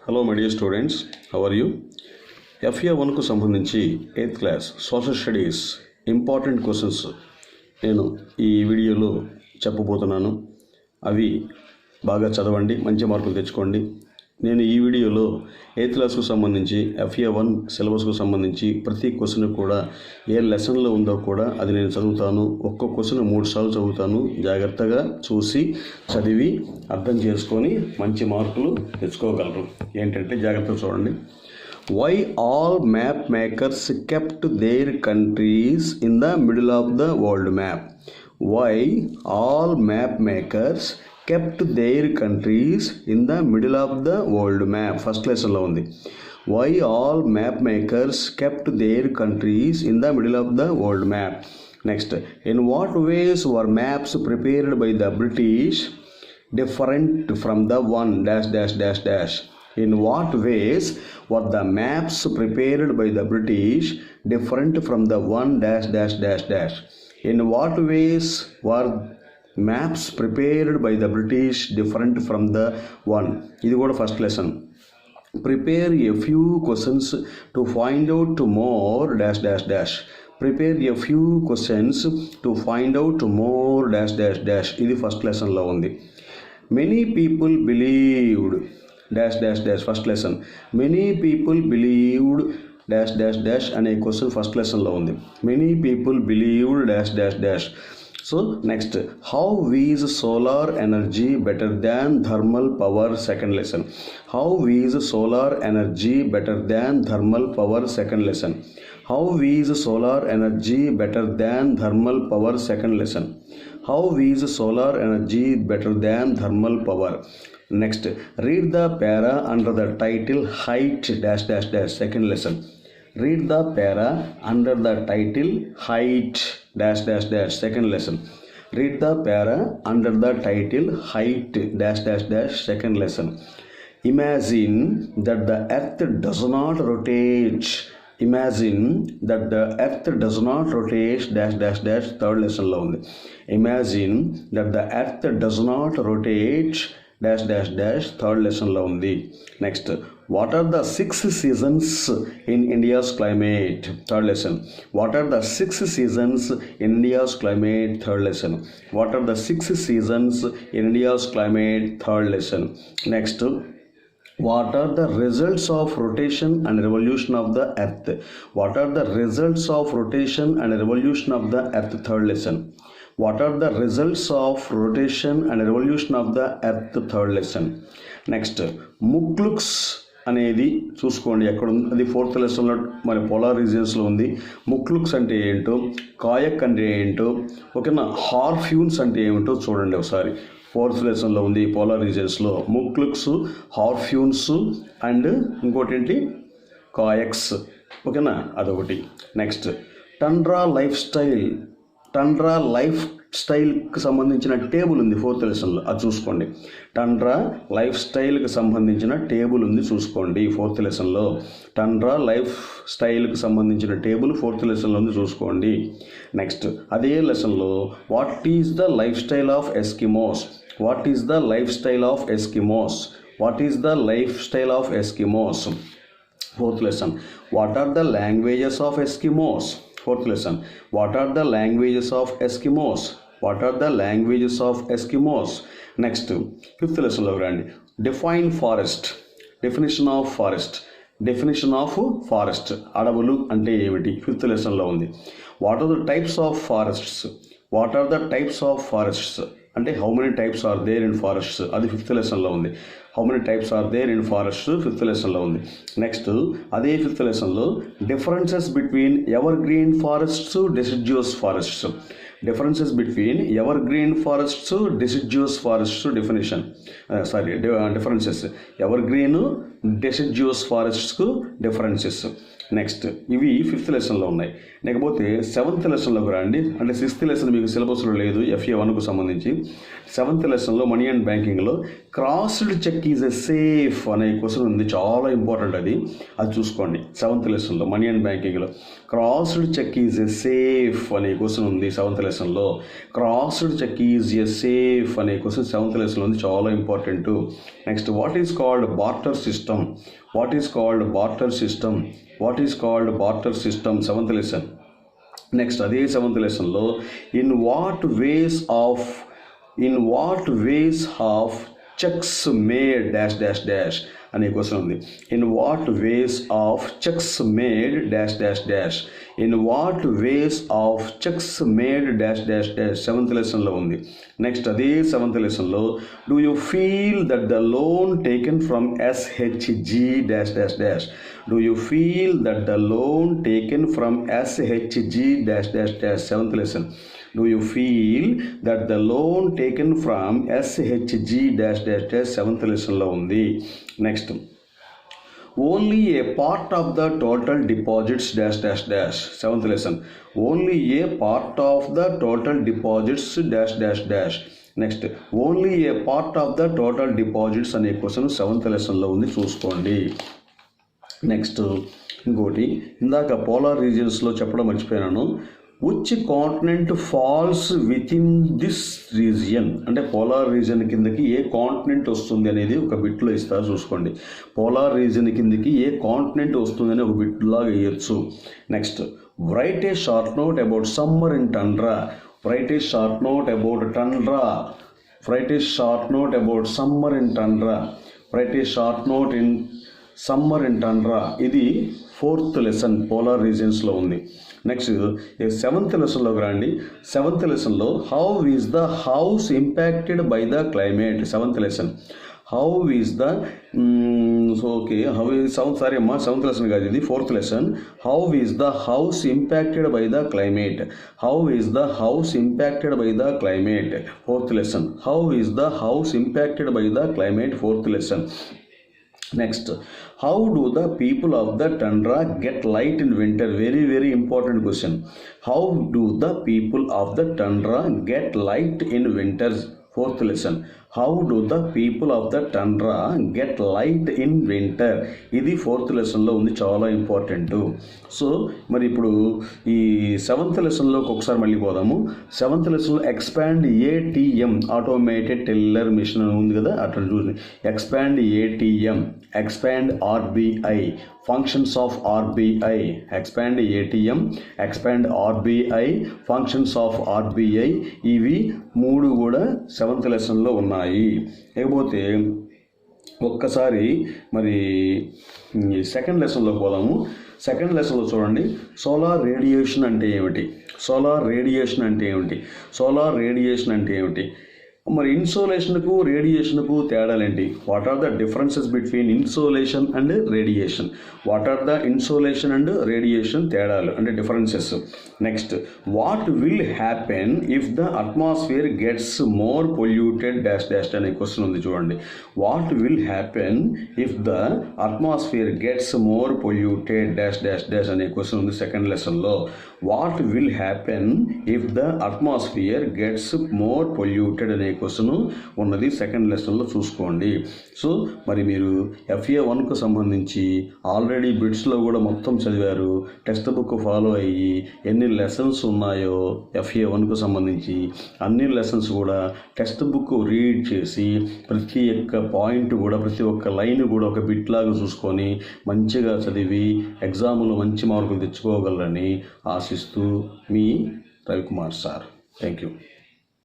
Hello my dear students, how are you? FA1కు సంబంధించి 8th class social studies important questions నేను ఈ వీడియోలో చెప్పబోతున్నాను. అవి బాగా చదవండి, మంచి మార్కులు తెచ్చుకోండి. నేను ఈ వీడియోలో 8th క్లాస్కు సంబంధించి FA1 సిలబస్కు సంబంధించి ప్రతి క్వశ్చన్ కూడా ఏ లెసన్లో ఉందో కూడా అది నేను చదువుతాను. ఒక్కొక్క క్వశ్చన్ 3 సార్లు చదువుతాను. జాగ్రత్తగా చూసి చదివి అర్థం చేసుకొని మంచి మార్కులు తెచ్చుకోగలరు. ఏంటంటే జాగ్రత్తగా చూడండి. Why all map makers kept their countries in the middle of the world map? Why all map makers kept their countries in the middle of the world map? First lesson lo undi. Why all map makers kept their countries in the middle of the world map? Next, in what ways were maps prepared by the British different from the one dash dash dash dash? In what ways were the maps prepared by the British different from the one dash dash dash dash? In what ways were maps prepared by the British different from the one? This is first lesson. Prepare a few questions to find out more dash dash dash. Prepare a few questions to find out more dash dash dash. This is first lesson lo undi. Many people believed dash dash dash. First lesson. Many people believed dash dash dash అనే question first లెసన్లో ఉంది. Many people believed dash dash dash. So next, how is solar energy better than thermal power? Second lesson. How is solar energy better than thermal power? Second lesson. How is solar energy better than thermal power? Second lesson. How is solar energy better than thermal power? Next, read the para under the title height dash dash dash. Second lesson. Read the para under the title height dash dash dash. Second lesson. Read the para under the title height dash dash dash. Second lesson. Imagine that the earth does not rotate. Imagine that the earth does not rotate dash dash dash. Third lesson lo undi. Imagine that the earth does not rotate dash dash dash. Third lesson lo undi. Next, what are the 6 seasons in India's climate? Third lesson. What are the 6 seasons in India's climate? Third lesson. What are the 6 seasons in India's climate? Third lesson. Next, what are the results of rotation and revolution of the earth? What are the results of rotation and revolution of the earth? Third lesson. What are the results of rotation and revolution of the earth? Third lesson. Next, ముక్లుక్స్ అనేది చూసుకోండి ఎక్కడ ఉంది. అది 4th లెసన్లో మన polar రీజియన్స్లో ఉంది. ముక్లుక్స్ అంటే ఏంటో, కాయక్ అంటే ఏంటో, ఓకేనా, హార్ఫ్యూన్స్ అంటే ఏమిటో చూడండి ఒకసారి. 4th లెసన్లో ఉంది పోలార్ రీజియన్స్లో. ముక్లుక్స్, హార్ఫ్యూన్స్ అండ్ ఇంకోటి ఏంటి, కాయక్స్, ఓకేనా, అదొకటి. నెక్స్ట్, టండ్రా లైఫ్ స్టైల్కి సంబంధించిన టేబుల్ ఉంది 4th లెసన్లో, అది చూసుకోండి. టండ్రా లైఫ్ స్టైల్కి సంబంధించిన టేబుల్ ఉంది, చూసుకోండి 4th లెసన్లో. టండ్రా లైఫ్ స్టైల్కి సంబంధించిన టేబుల్ 4th లెసన్లో ఉంది, చూసుకోండి. నెక్స్ట్, అదే లెసన్లో what is the life style of Eskimos? What is the life style of Eskimos? What is the life style of Eskimos? 4th lesson. What are the languages of Eskimos? 4th lesson. What are the languages of Eskimos? What are the languages of Eskimos? Next, 5th lesson లో రండి. Define forest. Definition of forest. Definition of forest. అడవులు అంటే ఏమిటి? 5th lesson లో ఉంది. What are the types of forests? What are the types of forests? అంటే how many types are there in forests, అది 5th లెసన్లో ఉంది. How many types are there in forest 5th లెసన్లో ఉంది. నెక్స్ట్, అదే 5th లెసన్లో differences between evergreen forests, deciduous forests. Differences between evergreen forests, deciduous forests definition, differences evergreen, deciduous ఫారెస్ట్స్కు differences. Next ఇవి 5th లెసన్లో ఉన్నాయి. లేకపోతే 7th లెసన్లోకి రండి. అంటే 6th లెసన్ మీకు సిలబస్లో లేదు FA1కు సంబంధించి. 7th లెసన్లో మనీ అండ్ బ్యాంకింగ్లో crossed cheque is a safe అనే క్వశ్చన్ ఉంది. చాలా ఇంపార్టెంట్ అది చూసుకోండి. 7th లెసన్లో మనీ అండ్ బ్యాంకింగ్లో crossed cheque is a safe అనే క్వశ్చన్ ఉంది. 7th లెసన్లో crossed cheque is a safe అనే క్వశ్చన్ 7th లెసన్లో ఉంది. చాలా important. Next what is called barter system? What is called barter system? What is called barter system? 7th lesson. Next అదే 7th లెసన్లో in what ways of cheques made dash dash dash అనే question ఉంది. In what ways of cheques made dash dash dash. In what ways of cheques made dash dash dash 7th లెసన్లో ఉంది. Next అదే 7th లెసన్లో do you feel that the loan taken from SHG dash dash dash. Do you feel that the loan taken from SHG dash dash dash 7th lesson. Do you feel that the loan taken from SHG dash dash dash 7th లెసన్లో ఉంది. Next only A part of the total deposits dash dash dash 7th lesson. Only A part of the total deposits dash dash dash. Next only A part of the total deposits అనే question 7th లెసన్లో ఉంది, చూసుకోండి. Next ఇంకోటి ఇందాక polar రీజియన్స్లో చెప్పడం మర్చిపోయాను. Which continent falls within this region అంటే పోలార్ రీజియన్ కిందకి ఏ కాంటినెంట్ వస్తుంది అనేది ఒక బిట్లో ఇస్తారు, చూసుకోండి. పోలార్ రీజియన్ కిందకి ఏ కాంటినెంట్ వస్తుంది అని ఒక బిట్లాగా వేయచ్చు. Next right A short note about summer in tundra. Right A short note about tundra. Right A short note about summer in tundra. Right A short note in summer in tundra. ఇది 4th lesson polar రీజియన్స్లో ఉంది. Next 7th లెసన్లోకి రండి. 7th లెసన్లో how is the house impacted by the climate 7th lesson. How is the okay how is sorry అమ్మా 7th lesson కాదు, ఇది 4th lesson. How is the house impacted by the climate. How is the house impacted by the climate 4th lesson. How is the house impacted by the climate 4th lesson. Next, how do the people of the tundra get light in winter? Very, very important question. How do the people of the tundra get light in winters? 4th lesson. How do the people of the tundra get light in winter? ఇది 4th లెసన్లో ఉంది, చాలా important. So మరి ఇప్పుడు ఈ 7th లెసన్లోకి ఒకసారి మళ్ళీ పోదాము. 7th లెసన్లో expand ATM automated teller machine ఉంది కదా, అట్లా చూసి expand ATM, expand RBI, functions of RBI, expand ATM, expand RBI, functions of RBI, ఇవి 3 కూడా 7th లెసన్లో ఉన్నాయి. లేకపోతే ఒక్కసారి మరి 2nd లెసన్లోకి పోదాము. 2nd లెసన్లో చూడండి, సోలార్ రేడియేషన్ అంటే ఏమిటి? సోలార్ రేడియేషన్ అంటే ఏమిటి? సోలార్ రేడియేషన్ అంటే ఏమిటి? మరి ఇన్సోలేషన్కు రేడియేషన్కు తేడాలేంటి? What are the differences between insolation and radiation? What are the insolation and radiation తేడాలు అంటే differences? Next, what will happen if the atmosphere gets more polluted dash dash అనే క్వశ్చన్ ఉంది, చూడండి. What will happen if the atmosphere gets more polluted dash dash dash అనే question ఉంది 2nd లెసన్లో. What will happen if the atmosphere gets more polluted అనే question ఉన్నది 2nd లెసన్లో, చూసుకోండి. సో మరి మీరు FA1కు సంబంధించి ఆల్రెడీ బిట్స్లో కూడా మొత్తం చదివారు, టెక్స్ట్ బుక్ ఫాలో అయ్యి ఎన్ని లెసన్స్ ఉన్నాయో FA1కు సంబంధించి అన్ని లెసన్స్ కూడా టెక్స్ట్ బుక్ రీడ్ చేసి ప్రతి ఒక్క పాయింట్ కూడా ప్రతి ఒక్క లైన్ కూడా ఒక బిట్ లాగా చూసుకొని మంచిగా చదివి ఎగ్జామ్లో మంచి మార్కులు తెచ్చుకోగలరని ఆశిస్తూ మీ రవికుమార్ సార్. Thank you.